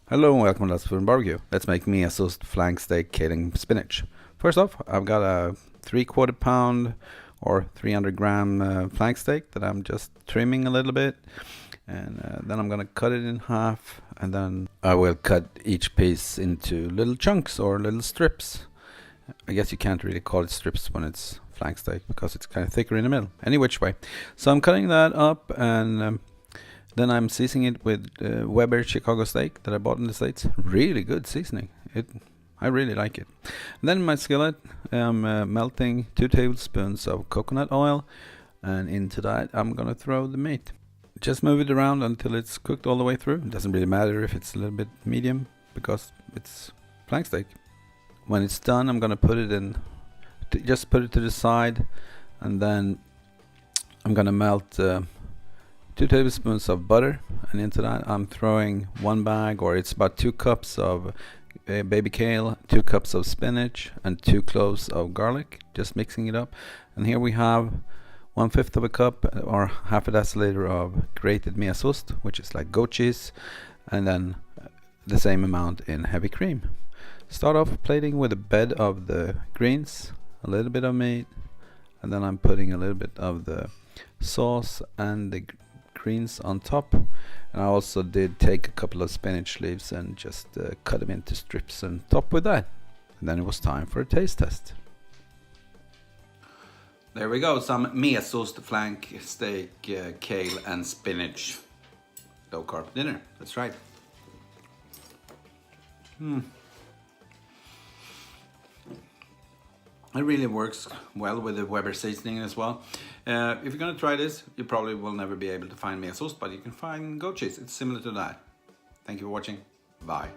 Hello and welcome to Let's Food and Barbecue. Let's make Mesost flanksteak, kale and spinach. First off, I've got a 3/4 pound or 300 gram flank steak that I'm just trimming a little bit, and then I'm gonna cut it in half, and then I will cut each piece into little chunks or little strips. I guess you can't really call it strips when it's flank steak because it's kind of thicker in the middle. Any which way. So I'm cutting that up, and then I'm seasoning it with Weber Chicago steak that I bought in the States. Really good seasoning. I really like it. And then in my skillet, I'm melting 2 tablespoons of coconut oil, and into that I'm gonna throw the meat. Just move it around until it's cooked all the way through. It doesn't really matter if it's a little bit medium because it's flank steak. When it's done, I'm gonna put it in. Just put it to the side, and then I'm gonna melt 2 tablespoons of butter, and into that I'm throwing 1 bag, or it's about 2 cups of baby kale, 2 cups of spinach, and 2 cloves of garlic, just mixing it up. And here we have 1/5 of a cup or half a deciliter of grated mysost, which is like goat cheese, and then the same amount in heavy cream. Start off plating with a bed of the greens, a little bit of meat, and then I'm putting a little bit of the sauce and the greens on top. And I also did take a couple of spinach leaves and just cut them into strips and top with that. And then it was time for a taste test. There we go, some mesost flank steak, kale and spinach. Low carb dinner, that's right. It really works well with the Weber seasoning as well. If you're gonna try this, you probably will never be able to find mysost, but you can find goat cheese. It's similar to that. Thank you for watching. Bye.